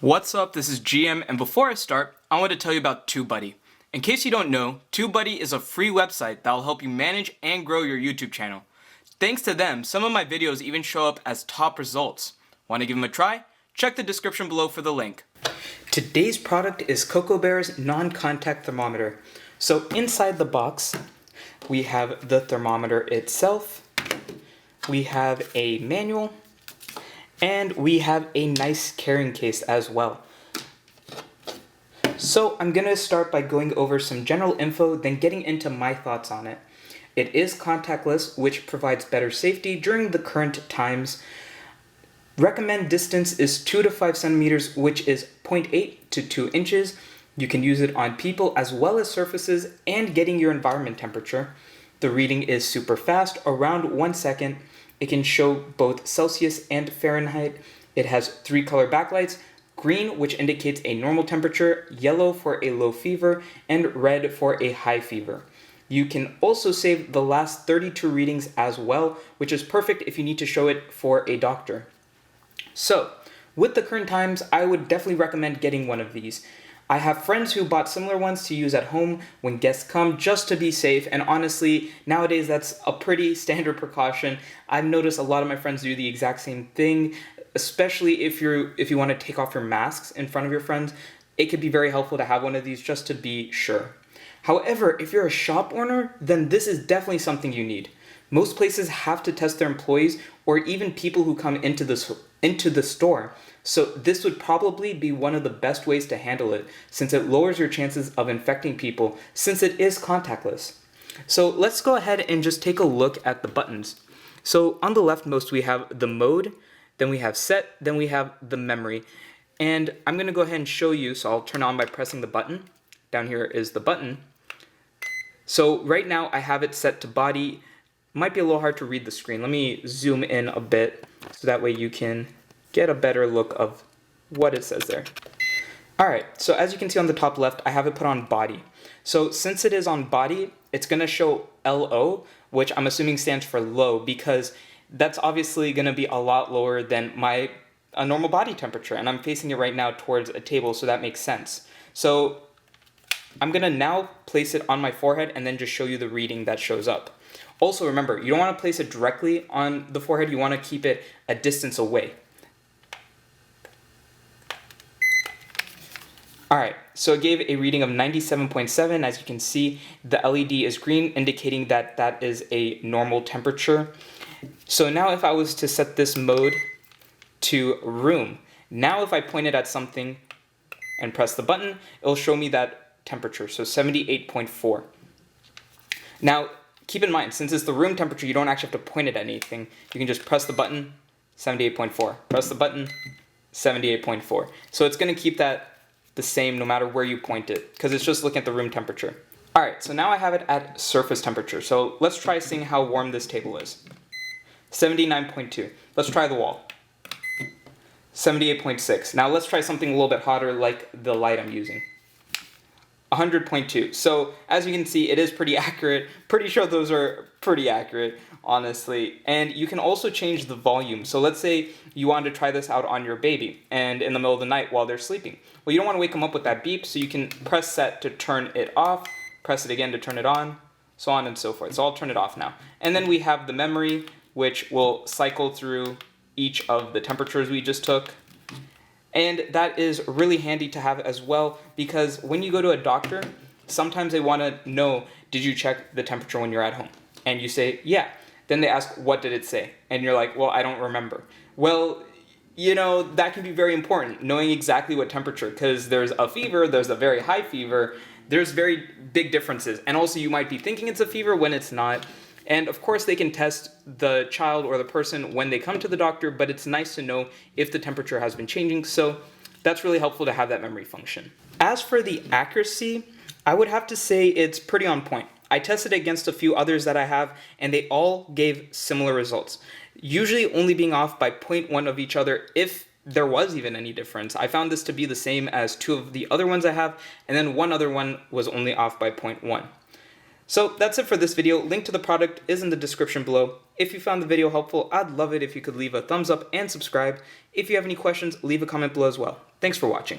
What's up, this is GM, and before I start, I want to tell you about TubeBuddy. In case you don't know, TubeBuddy is a free website that will help you manage and grow your YouTube channel. Thanks to them, some of my videos even show up as top results. Want to give them a try? Check the description below for the link. Today's product is CocoBear's non-contact thermometer. So inside the box, we have the thermometer itself, we have a manual, and we have a nice carrying case as well. So I'm going to start by going over some general info, then getting into my thoughts on it. It is contactless, which provides better safety during the current times. Recommend distance is 2 to 5 centimeters, which is 0.8 to 2 inches. You can use it on people as well as surfaces and getting your environment temperature. The reading is super fast, around 1 second. It can show both Celsius and Fahrenheit. It has 3 color backlights: green, which indicates a normal temperature, yellow for a low fever, and red for a high fever. You can also save the last 32 readings as well, which is perfect if you need to show it for a doctor. So, with the current times, I would definitely recommend getting one of these. I have friends who bought similar ones to use at home when guests come, just to be safe, and honestly, nowadays that's a pretty standard precaution. I've noticed a lot of my friends do the exact same thing, especially if you want to take off your masks in front of your friends. It could be very helpful to have one of these just to be sure. However, if you're a shop owner, then this is definitely something you need. Most places have to test their employees or even people who come into the store. So this would probably be one of the best ways to handle it, since it lowers your chances of infecting people, since it is contactless. So let's go ahead and just take a look at the buttons. So on the leftmost we have the mode, then we have set, then we have the memory. And I'm going to go ahead and show you, so I'll turn on by pressing the button. Down here is the button. So right now I have it set to body. Might be a little hard to read the screen. Let me zoom in a bit so that way you can get a better look of what it says there. Alright, so as you can see on the top left, I have it put on body. So since it is on body, it's going to show LO, which I'm assuming stands for low, because that's obviously going to be a lot lower than a normal body temperature, and I'm facing it right now towards a table, so that makes sense. So I'm going to now place it on my forehead and then just show you the reading that shows up. Also remember, you don't want to place it directly on the forehead, you want to keep it a distance away. Alright, so it gave a reading of 97.7. As you can see, the LED is green, indicating that that is a normal temperature. So now if I was to set this mode to room, now if I point it at something and press the button, it'll show me that temperature, so 78.4. Now, keep in mind, since it's the room temperature, you don't actually have to point it at anything. You can just press the button, 78.4. Press the button, 78.4. So it's going to keep that the same no matter where you point it, because it's just looking at the room temperature. Alright, so now I have it at surface temperature. So let's try seeing how warm this table is. 79.2. Let's try the wall. 78.6. Now let's try something a little bit hotter like the light I'm using. 100.2. So as you can see, it is pretty accurate. Pretty sure those are pretty accurate, honestly. And you can also change the volume. So let's say you wanted to try this out on your baby and in the middle of the night while they're sleeping. Well, you don't want to wake them up with that beep, so you can press set to turn it off, press it again to turn it on, so on and so forth. So I'll turn it off now. And then we have the memory, which will cycle through each of the temperatures we just took. And that is really handy to have as well, because when you go to a doctor, sometimes they want to know, did you check the temperature when you're at home? And you say, yeah. Then they ask, what did it say? And you're like, well, I don't remember. Well, you know, that can be very important, knowing exactly what temperature, because there's a fever, there's a very high fever, there's very big differences. And also you might be thinking it's a fever when it's not. And of course they can test the child or the person when they come to the doctor, but it's nice to know if the temperature has been changing, so that's really helpful to have that memory function. As for the accuracy, I would have to say it's pretty on point. I tested against a few others that I have, and they all gave similar results. Usually only being off by 0.1 of each other, if there was even any difference. I found this to be the same as 2 of the other ones I have, and then one other one was only off by 0.1. So that's it for this video. Link to the product is in the description below. If you found the video helpful, I'd love it if you could leave a thumbs up and subscribe. If you have any questions, leave a comment below as well. Thanks for watching.